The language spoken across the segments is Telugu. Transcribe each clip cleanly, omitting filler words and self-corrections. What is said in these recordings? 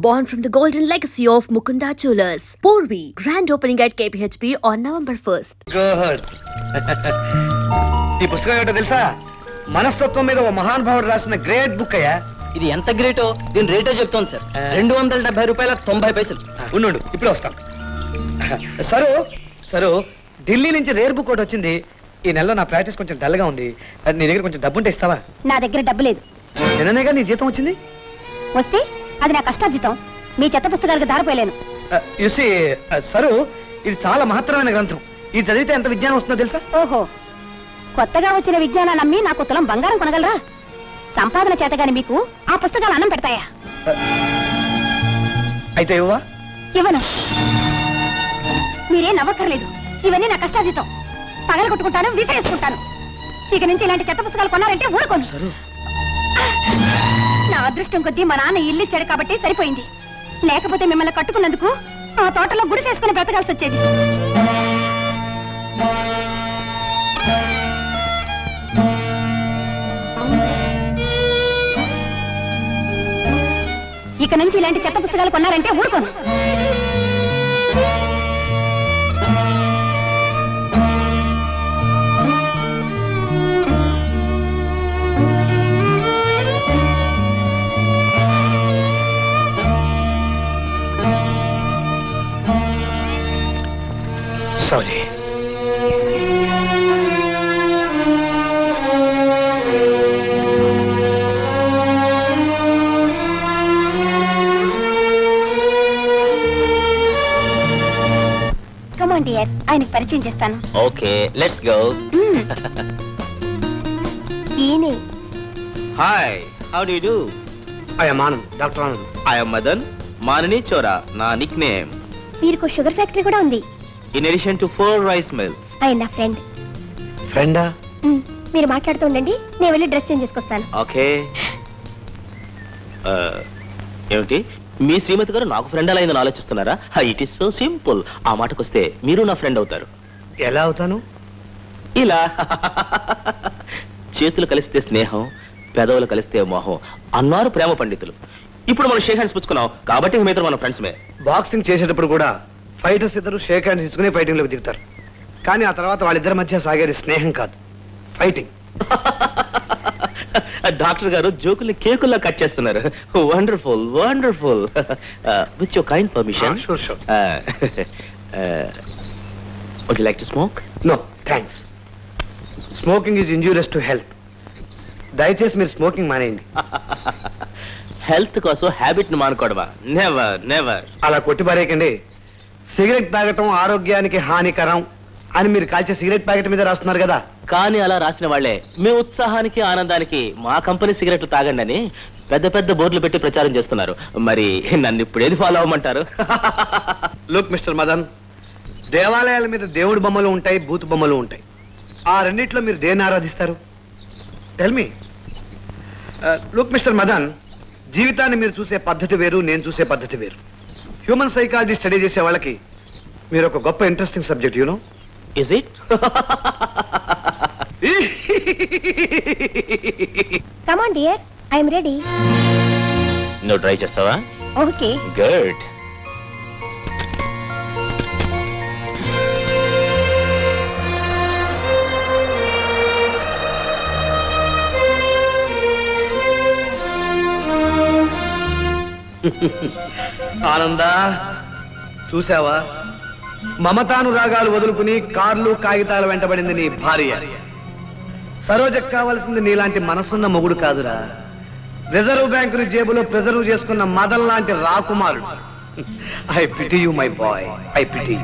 born from the golden legacy of Mukunda Jewelers. Porvi, grand opening at KPHP on November 1st. Good. ఈ పుస్తకం ఏంటో తెలుసా? మనస్తత్వం మీద ఓ మహానుభావుడు రాసిన గ్రేట్ బుక్ అయ్యా. ఇది ఎంత గ్రేటో దీని రేటో చెప్తాను సార్. 270 రూపాయల 90 పైసలు. ఉండు ఇప్పుడే వస్తాం. సరు ఢిల్లీ నుంచి రేర్ బుక్ ఒకటి వచ్చింది. ఈ నెలలో నా ప్రాక్టీస్ కొంచెం డల్ గా ఉంది. నీ దగ్గర కొంచెం డబ్బు ఉంటే ఇస్తావా? నా దగ్గర డబ్బు లేదు. నిన్ననేగా నీ జీతం వచ్చింది. వస్తే అది నా కష్టార్జితం. మీ చెత్త పుస్తకాలకు దారిపోయలేను. యూసి సరు, ఇది చాలా మహత్తరమైన గ్రంథం. ఇది చదివితే ఎంత విజ్ఞానం వస్తుందో తెలుసా? ఓహో, కొత్తగా వచ్చిన విజ్ఞానాన్ని నమ్మి నాకు తులం బంగారం కొనగలరా? సంపాదన చేతగాని మీకు ఆ పుస్తకాలు అన్నం పెడతాయా? అయితే ఇవ్వవా? ఇవ్వను. మీరేం నవ్వక్కర్లేదు. ఇవన్నీ నా కష్టార్జితం. పగల కొట్టుకుంటాను, విసిరేసుకుంటాను. ఇక నుంచి ఇలాంటి చెత్త పుస్తకాలు కొన్నారంటే ఊరుకోను. నా అదృష్టం కొద్దీ మా నాన్న ఇల్లు ఇచ్చాడు కాబట్టి సరిపోయింది. లేకపోతే మిమ్మల్ని కట్టుకున్నందుకు ఆ తోటలో గుడి చేసుకుని బ్రతకాల్సి వచ్చేది. ఇక నుంచి ఇలాంటి చెత్త పుస్తకాలు కొన్నారంటే ఊరుకోను. సారీ. Come on, dear. ఆయనకి పరిచయం చేస్తాను. Okay, let's go. ఈయనే. Hi, how do you do? I am Anand, doctor Anand. I am Madan, మానని చోరా నా నిక్ నేమ్. వీరికి షుగర్ ఫ్యాక్టరీ కూడా ఉంది. In addition to 4 rice mills. ఆయన నా ఫ్రెండ్. ఫ్రెండా? మీరు మాట్లాడుతూ ఉండండి, నేను వెళ్ళి డ్రెస్ చేంజ్ చేసుకొస్తాను. ఓకే. ఏమిటి మీ శ్రీమతి గారు నాకు ఫ్రెండ్ అలా అయిందని ఆలోచిస్తున్నారా? It is so simple. ఆ మాటకొస్తే మీరు నా ఫ్రెండ్ అవుతారు. ఎలా అవుతాను? ఇలా చేతులు కలిస్తే స్నేహం, పెదవులు కలిస్తే మోహం అన్నారు ప్రేమ పండితులు. ఇప్పుడు మనం షేక్ హ్యాండ్స్ పుచ్చుకున్నాం కాబట్టి మీ ఇద్దరు మన ఫ్రెండ్స్మే. బాక్సింగ్ చేసేటప్పుడు కూడా ఫైటర్స్ ఇద్దరు షేక్ హ్యాండ్స్ ఇచ్చుకుని ఫైటింగ్ లోకి దిగుతారు. కానీ ఆ తర్వాత వాళ్ళిద్దరి మధ్య సాగేది స్నేహం కాదు, ఫైటింగ్. డాక్టర్ గారు జోకుల్ని కేకుల్లా కట్ చేస్తున్నారు. Wonderful wonderful. With your kind permission. Sure, sure. Would you like to smoke? No thanks. Smoking is injurious to health. దయచేసి మీరు స్మోకింగ్ మానేయండి. హెల్త్ కోసం హ్యాబిట్ ని మానుకోవడమా? Never never. అలా కొట్టిపారేయకండి. సిగరెట్ తాగటం ఆరోగ్యానికి హానికరం అని మీరు కాల్చే సిగరెట్ ప్యాకెట్ మీద రాస్తున్నారు కదా. కానీ అలా రాసిన వాళ్లే మీ ఉత్సాహానికి ఆనందానికి మా కంపెనీ సిగరెట్లు తాగండి అని పెద్ద పెద్ద బోర్డులు పెట్టి ప్రచారం చేస్తున్నారు. మరి నన్ను ఇప్పుడు ఏది ఫాలో అవ్వమంటారు? లుక్ మిస్టర్ మదన్, దేవాలయాల మీద దేవుడి బొమ్మలు ఉంటాయి, బూతు బొమ్మలు ఉంటాయి. ఆ రెండిట్లో మీరు దేన్ని ఆరాధిస్తారు? Tell me. Look mister Madan, జీవితాన్ని మీరు చూసే పద్ధతి వేరు, నేను చూసే పద్ధతి వేరు. హ్యూమన్ సైకాలజీ స్టడీ చేసే వాళ్ళకి మీరు ఒక గొప్ప interesting subject. You know is it? Come on, dear. I am ready. నువ్వు ట్రై చేస్తావా? Okay. గుడ్. ఆనందా, చూసావా? మమతానురాగాలు వదులుకుని కార్లు కాగితాలు వెంటబడింది నీ భార్య. సరోజకు కావాల్సింది నీలాంటి మనసున్న మొగుడు కాదురా, రిజర్వ్ బ్యాంకుని జేబులో ప్రిజర్వ్ చేసుకున్న మదన్ లాంటి రాకుమారుడు. I pity you my boy, I pity.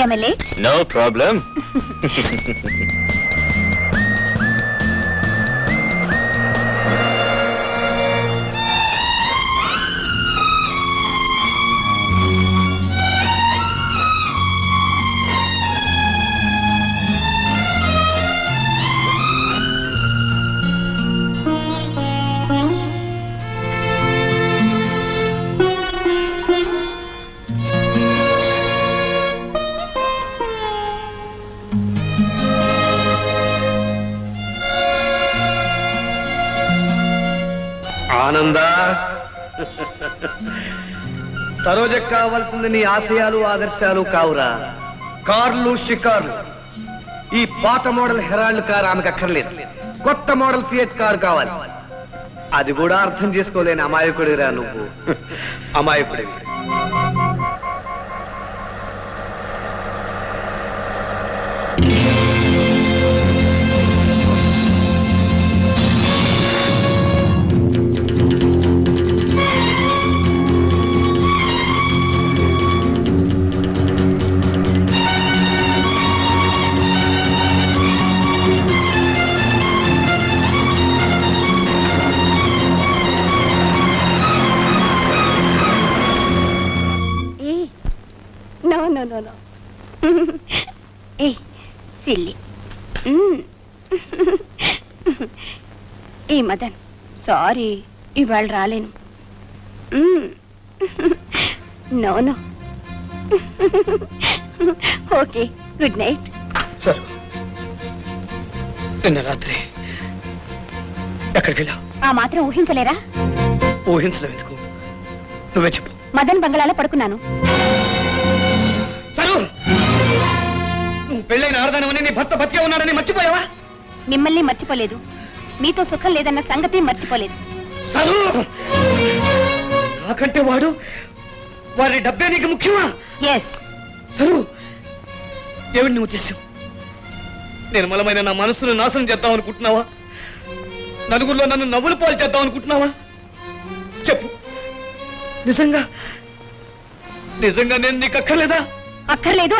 MLA, no problem. ఆనందా, సరోజకు కావాల్సింది నీ ఆశయాలు ఆదర్శాలు కావురా, కార్లు షికార్లు. ఈ పాత మోడల్ హెరాల్డ్ కార్ ఆమెకు అక్కర్లేదు, కొత్త మోడల్ ఫియట్ కార్ కావాలి. అది కూడా అర్థం చేసుకోలేని అమాయకుడిరా నువ్వు, అమాయకుడివి. No. Hey, silly. Hey, Madan. Sorry, ఇవాళ రాలేను. No. Okay, good night. సరే, నిన్న రాత్రి ఎక్కడికి వెళ్ళావు? ఆ మాత్రం ఊహించలేరా? ఊహించడం ఎందుకు, నువ్వే చెప్పు. మదన్ బంగళాలో పడుకున్నాను. సరు, నువ్వు పెళ్ళైన ఆడదానవని నీ భర్త బతికే ఉన్నాడని మర్చిపోయావా? మిమ్మల్ని మర్చిపోలేదు, మీతో సుఖం లేదన్న సంగతి మర్చిపోలేదు. సరు, నాకంటే వారి డబ్బే నీకు ముఖ్యమా? ఎస్. సరు, ఏమిటి నీ ఉద్దేశం? నిర్మలమైన నా మనసును నాశనం చేద్దాం అనుకుంటున్నావా? నలుగురిలో నన్ను నవ్వులు పాలు చేద్దాం అనుకుంటున్నావా? చెప్పు, నిజంగా నేను నీకు అక్కర్లేదా? అక్కర్లేదు.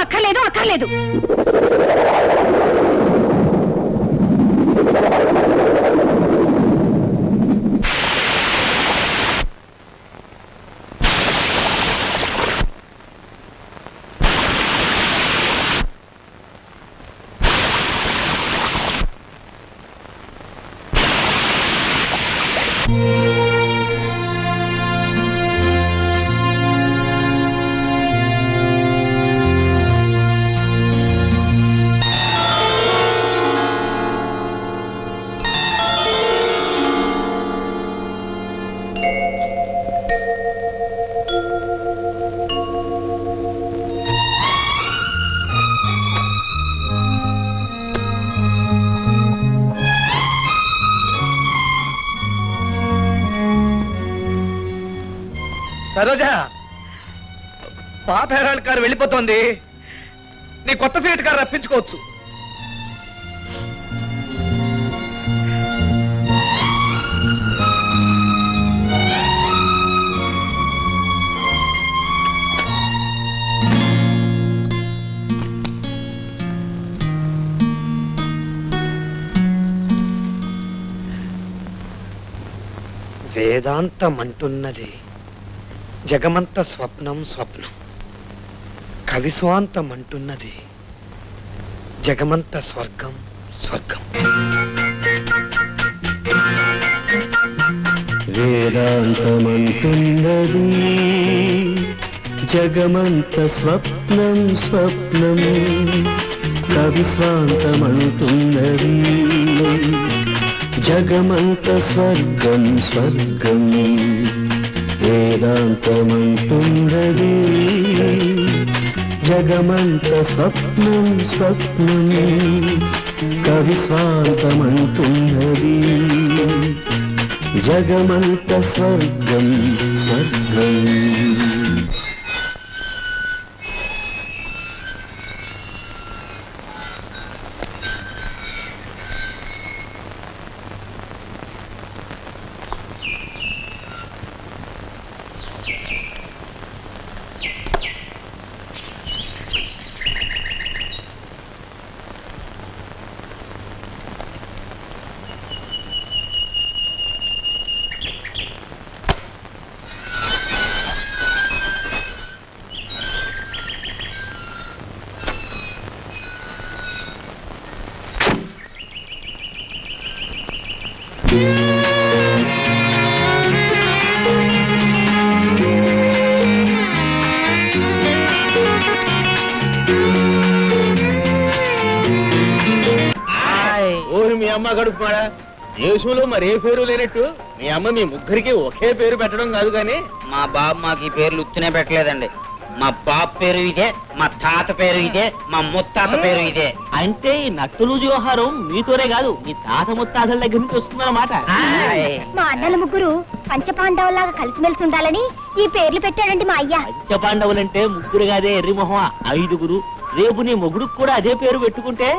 సరోజా, పాత హెరాల్డ్ కారు వెళ్ళిపోతోంది, నీ కొత్త ఫియట్ కారు రప్పించుకోవచ్చు. వేదాంతం అంటున్నది జగమంత స్వప్నం, కవిస్వాంతం అంటున్నది జగమంత స్వర్గం. వేదాంతమంటున్నది జగమంత స్వప్నం, కవిస్వాంతమంటున్నది జగమంత స్వర్గం. వేదాంతమంటున్నది జగమంత స్వప్నం, కవిస్వాంతమంటున్నది జగమంత స్వర్గం. ఊరి మీ అమ్మ గడుపుమాడా, దేశంలో మరే పేరు లేనట్టు మీ అమ్మ మీ ముగ్గురికి ఒకే పేరు పెట్టడం కాదు కానీ మా బాబు మాకు ఈ పేర్లు ఉత్తినే పెట్టలేదండి. మా బాబు పేరు ఇదే, మా తాత పేరు ఇదే, మా ముత్తాత పేరు ఇదే. అంటే ఈ నట్టులు వ్యవహారం మీతోనే కాదు మీ తాత ముత్తాతల దగ్గర నుంచి వస్తుందన్నమాట. మా అన్నల ముగ్గురు పంచపాండవులాగా కలిసిమెలిసి ఉండాలని ఈ పేర్లు పెట్టాడండి మా అయ్య. పంచపాండవులంటే ముగ్గురు కాదే ఎర్రిమొహం 5గురు. రేపు నీ మొగుడుకు కూడా అదే పేరు పెట్టుకుంటే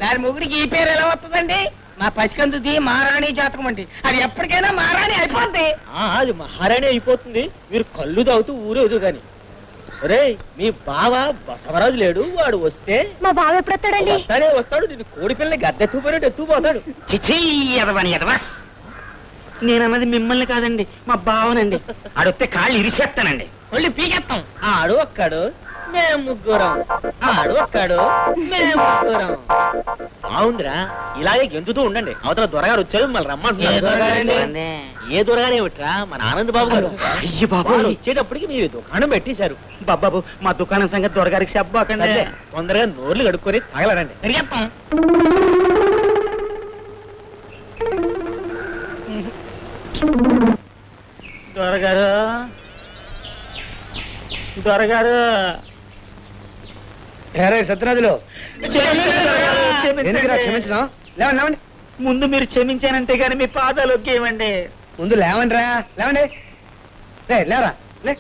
దాని ముగ్గురికి ఈ పేరు ఎలా వస్తుందండి? మా పసికందుది మహారాణి జాతకం అండి, అది ఎప్పటికైనా మహారాణి అయిపోద్ది. అది మహారాణి అయిపోతుంది. మీరు కళ్ళు తాగుతూ ఊరేదు గాని. ఒరే మీ బావ బసవరాజు లేడు, వాడు వస్తే మా బావ ఎప్పుడొస్తాడండి? వస్తాడు నిన్ను కోడి పిల్లని గద్దెత్తుపోయినట్టు ఎత్తుపోతాడు. చిచి ఎదవని ఎదవా. నేనన్నది మిమ్మల్ని కాదండి, మా బావనండి. ఆడొస్తే కాళ్ళు ఇరిచేస్తానండి, ఒళ్ళు పీకెత్తాం. ఆడు ఒక్కడు మేము ముగ్గురం, ఆడు ఒక్కడు మేము ముగ్గురం. బాగుందిరా, ఇలాగే గెంతుతూ ఉండండి. అవతల దొరగారు వచ్చారు మళ్ళీ రమ్మంటున్నారు. ఏ దొరగారు ఏమిట్రా, మన ఆనంద్ బాబు గారు. అయ్యి బాబు, వాళ్ళు వచ్చేటప్పటికి మీరు దుకాణం పెట్టేశారు. బాబాబు మా దుకాణం సంగతి దొరగారికి చెప్పకండి. అదే, తొందరగా నోర్లు కడుక్కొని తగలరండి. తిరిగేస్తాం. దొరగారు, దొరగారు ఏరే సత్యరాజులు, ఎందుకురా క్షమించడం? లేవండి లేవండి, ముందు మీరు క్షమించానంటే గాని మీ పాదాలు ఒకేమండి. ముందు లేవండి రా, లేవండి. లేవరా లే.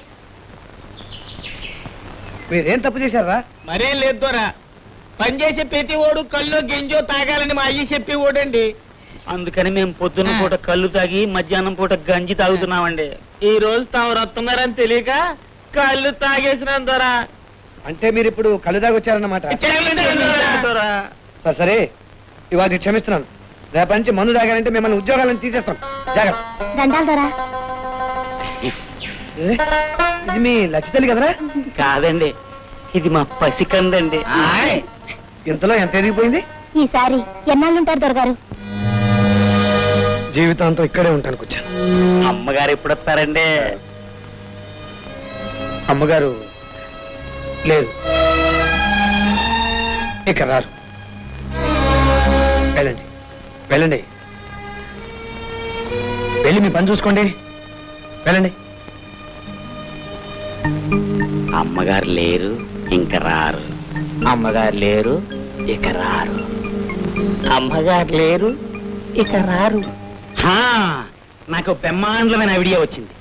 మీరేం తప్పు చేశారా? మరేం లేదు దొరా, పనిచేసే ప్రతి ఓడు కల్లో గింజో తాగాలని మా అయ్యి చెప్పి ఓడండి. అందుకని మేము పొద్దున్న పూట కళ్ళు తాగి మధ్యాహ్నం పూట గంజి తాగుతున్నామండి. ఈ రోజు తాము వస్తున్నారని తెలియక కళ్ళు తాగేసినాం దొరా. అంటే మీరు ఇప్పుడు కళ్ళు దాకా వచ్చారన్నమాట. సరే ఇవాళ క్షమిస్తున్నాను. రేపటి నుంచి మందు తాగాలంటే మిమ్మల్ని ఉద్యోగాలను తీసేస్తాం. జాగ్రత్త. దండాలు దొరా. ఇది మీ లచ్చితల్లి కదరా? కాదండి, ఇది మా పసికందండి. ఇంతలో ఎంత ఎదిగిపోయింది? ఈసారి ఎన్నాళ్ళుంటారు దొరగారు? జీవితాంతం ఇక్కడే ఉంటానికి వచ్చాను. అమ్మగారు ఎప్పుడు వస్తారండి? అమ్మగారు లేదు, ఇక రారు. వెళ్ళండి వెళ్ళండి, వెళ్ళి మీ పని చూసుకోండి. వెళ్ళండి. అమ్మగారు లేరు, ఇంక రారు. అమ్మగారు లేరు, ఇక రారు. అమ్మగారు లేరు, ఇక రారు. నాకు బ్రహ్మాండమైన ఐడియా వచ్చింది.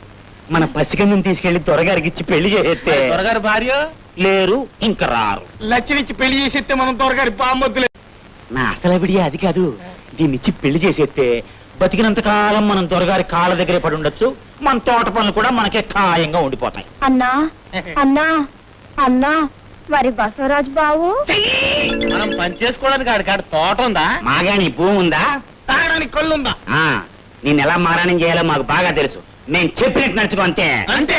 మన పసికందుని తీసుకెళ్లి దొరగారికి ఇచ్చి పెళ్లి చేసేస్తే దొరగారు భార్య లేరు, ఇంక రారు. లక్ష్మిచ్చి పెళ్లి చేసేస్తే మనం దొరగారి బామ్మొద్దులే. నా అసలు ఐడియా అది కాదు. దీన్నిచ్చి పెళ్లి చేసేస్తే బతికినంత కాలం మనం దొరగారి కాళ్ళ దగ్గరే పడి ఉండొచ్చు. మన తోట పనులు కూడా మనకే ఖాయంగా ఉండిపోతాయి. అన్నా అన్నా అన్నా, మరి బసవరాజు బావు మనం పని చేసుకోవడానికి ఆడికాడ తోట ఉందా? మాగాని భూమి ఉందా? తాగడానికి కళ్ళు ఉందా? నేను ఎలా మారాణం చేయాలో మాకు బాగా తెలుసు. నేను చెప్పినట్టు నడుచుకో అంతే. అంటే